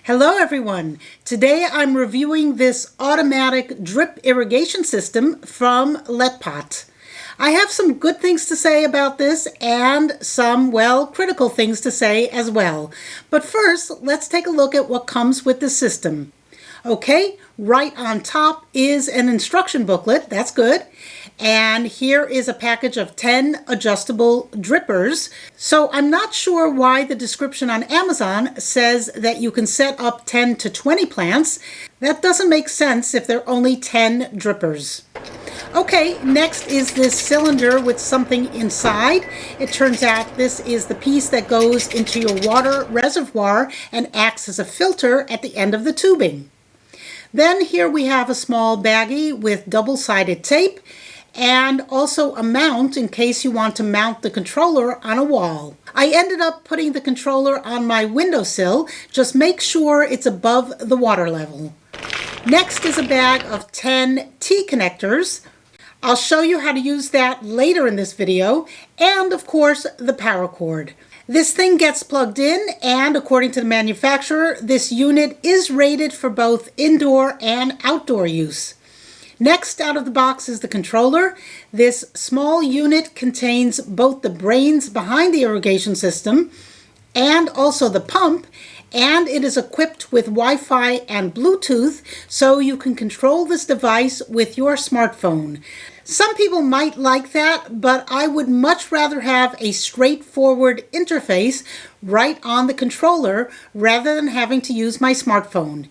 Hello everyone! Today I'm reviewing this automatic drip irrigation system from Letpot. I have some good things to say about this and some, well, critical things to say as well. But first, let's take a look at what comes with the system. Okay, right on top is an instruction booklet, that's good. And here is a package of 10 adjustable drippers. So I'm not sure why the description on Amazon says that you can set up 10 to 20 plants. That doesn't make sense if there are only 10 drippers. Okay, next is this cylinder with something inside. It turns out this is the piece that goes into your water reservoir and acts as a filter at the end of the tubing. Then here we have a small baggie with double-sided tape and also a mount in case you want to mount the controller on a wall. I ended up putting the controller on my windowsill. Just make sure it's above the water level. Next is a bag of 10 T-connectors. I'll show you how to use that later in this video, and of course the power cord. This thing gets plugged in, and according to the manufacturer, this unit is rated for both indoor and outdoor use. Next out of the box is the controller. This small unit contains both the brains behind the irrigation system and also the pump, and it is equipped with Wi-Fi and Bluetooth, so you can control this device with your smartphone. Some people might like that, but I would much rather have a straightforward interface right on the controller rather than having to use my smartphone.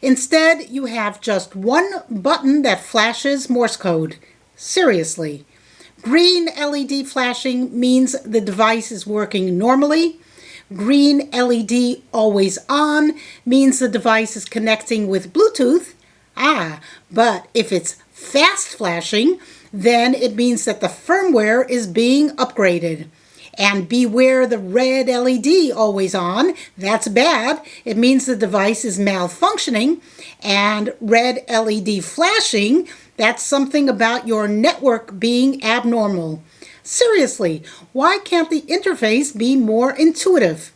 Instead, you have just one button that flashes Morse code. Seriously. Green LED flashing means the device is working normally. Green LED always on means the device is connecting with Bluetooth. But if it's fast flashing, then it means that the firmware is being upgraded. And beware the red LED always on. That's bad. It means the device is malfunctioning. And red LED flashing, that's something about your network being abnormal. Seriously, why can't the interface be more intuitive?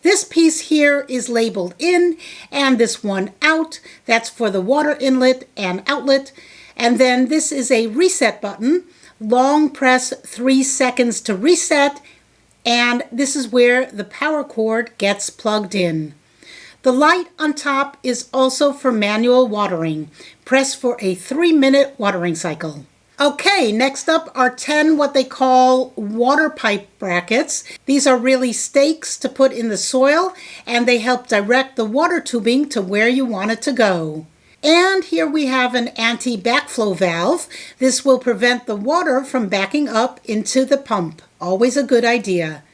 This piece here is labeled in, and this one out. That's for the water inlet and outlet. And then this is a reset button. Long press 3 seconds to reset, and this is where the power cord gets plugged in. The light on top is also for manual watering. Press for a 3-minute watering cycle. Okay, next up are 10 what they call water pipe brackets. These are really stakes to put in the soil, and they help direct the water tubing to where you want it to go. And here we have an anti-backflow valve. This will prevent the water from backing up into the pump. Always a good idea.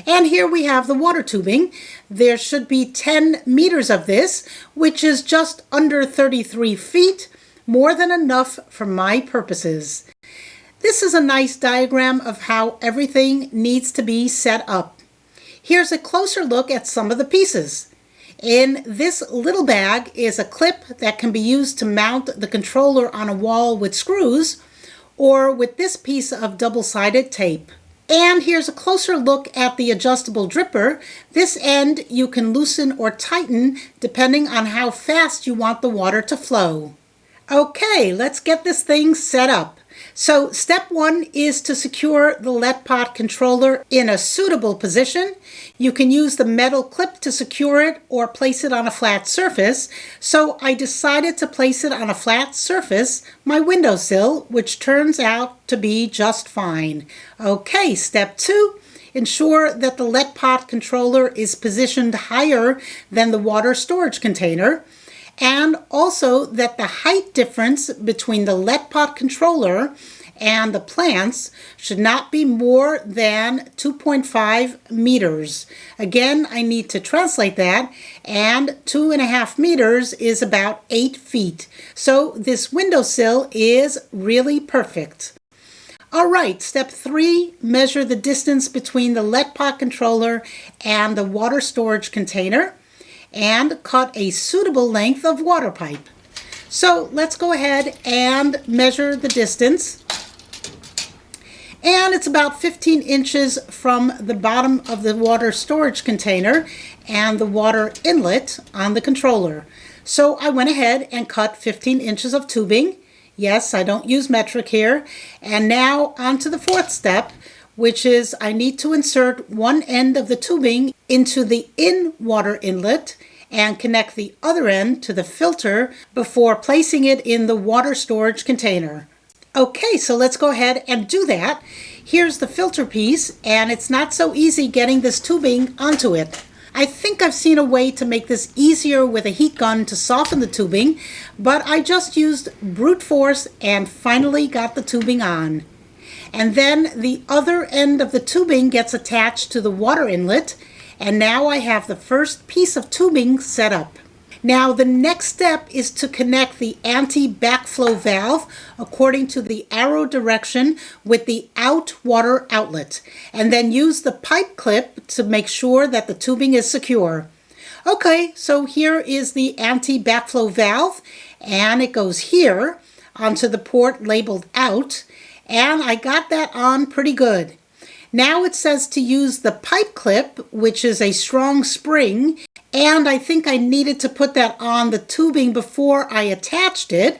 And here we have the water tubing. There should be 10 meters of this, which is just under 33 feet, more than enough for my purposes. This is a nice diagram of how everything needs to be set up. Here's a closer look at some of the pieces. In this little bag is a clip that can be used to mount the controller on a wall with screws, or with this piece of double-sided tape. And here's a closer look at the adjustable dripper. This end you can loosen or tighten depending on how fast you want the water to flow. Okay, let's get this thing set up. So step 1 is to secure the Letpot controller in a suitable position. You can use the metal clip to secure it or place it on a flat surface. So I decided to place it on a flat surface, my windowsill, which turns out to be just fine. Okay, step 2. Ensure that the Letpot controller is positioned higher than the water storage container, and also that the height difference between the Letpot controller and the plants should not be more than 2.5 meters. Again, I need to translate that, and 2.5 meters is about 8 feet. So this windowsill is really perfect. All right, step 3, measure the distance between the Letpot controller and the water storage container, and cut a suitable length of water pipe. So let's go ahead and measure the distance. And it's about 15 inches from the bottom of the water storage container and the water inlet on the controller. So I went ahead and cut 15 inches of tubing. Yes, I don't use metric here. And now on to the fourth step, which is I need to insert one end of the tubing into the in-water inlet and connect the other end to the filter before placing it in the water storage container. Okay, so let's go ahead and do that. Here's the filter piece, and it's not so easy getting this tubing onto it. I think I've seen a way to make this easier with a heat gun to soften the tubing, but I just used brute force and finally got the tubing on. And then the other end of the tubing gets attached to the water inlet, and now I have the first piece of tubing set up. Now the next step is to connect the anti-backflow valve according to the arrow direction with the out water outlet, and then use the pipe clip to make sure that the tubing is secure. Okay, so here is the anti-backflow valve, and it goes here onto the port labeled out, and I got that on pretty good. Now it says to use the pipe clip, which is a strong spring, and I think I needed to put that on the tubing before I attached it,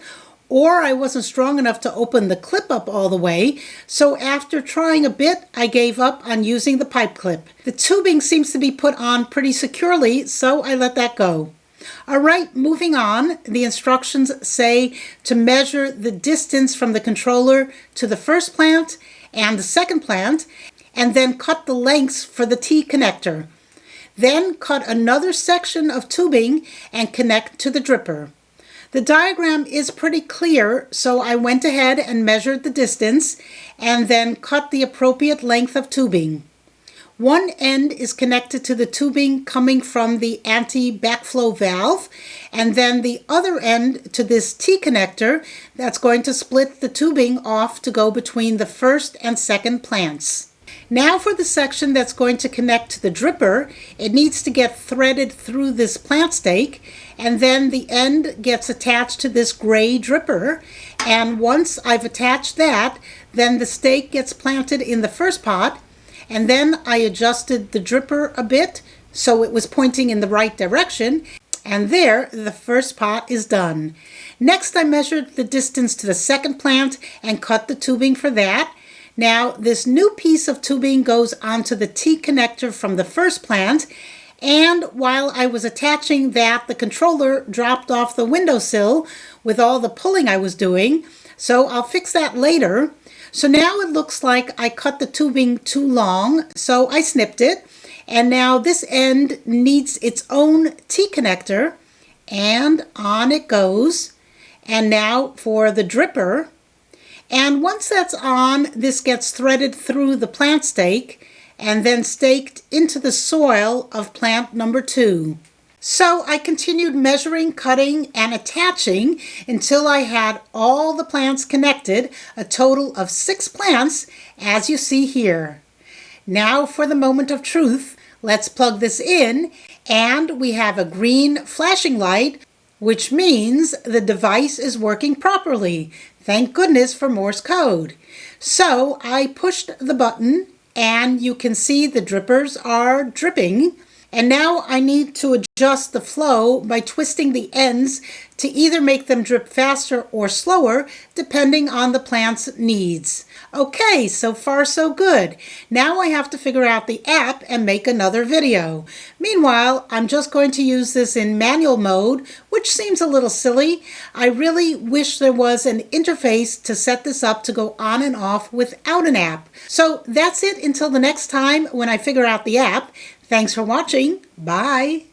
or I wasn't strong enough to open the clip up all the way, so after trying a bit, I gave up on using the pipe clip. The tubing seems to be put on pretty securely, so I let that go. Alright, moving on, the instructions say to measure the distance from the controller to the first plant and the second plant, and then cut the lengths for the T connector. Then cut another section of tubing and connect to the dripper. The diagram is pretty clear, so I went ahead and measured the distance and then cut the appropriate length of tubing. One end is connected to the tubing coming from the anti-backflow valve, and then the other end to this T connector that's going to split the tubing off to go between the first and second plants. Now for the section that's going to connect to the dripper, it needs to get threaded through this plant stake, and then the end gets attached to this gray dripper, and once I've attached that, then the stake gets planted in the first pot, and then I adjusted the dripper a bit so it was pointing in the right direction, and there the first pot is done. Next I measured the distance to the second plant and cut the tubing for that. Now this new piece of tubing goes onto the T connector from the first plant, and while I was attaching that, the controller dropped off the windowsill with all the pulling I was doing, so I'll fix that later. So now it looks like I cut the tubing too long, so I snipped it, and now this end needs its own T connector, and on it goes. And now for the dripper. And once that's on, this gets threaded through the plant stake and then staked into the soil of plant number 2. So I continued measuring, cutting, and attaching until I had all the plants connected, a total of 6 plants, as you see here. Now for the moment of truth. Let's plug this in, and we have a green flashing light, which means the device is working properly. Thank goodness for Morse code. So I pushed the button, and you can see the drippers are dripping. And now I need to adjust the flow by twisting the ends to either make them drip faster or slower, depending on the plant's needs. Okay, so far so good. Now I have to figure out the app and make another video. Meanwhile, I'm just going to use this in manual mode, which seems a little silly. I really wish there was an interface to set this up to go on and off without an app. So that's it until the next time when I figure out the app. Thanks for watching. Bye.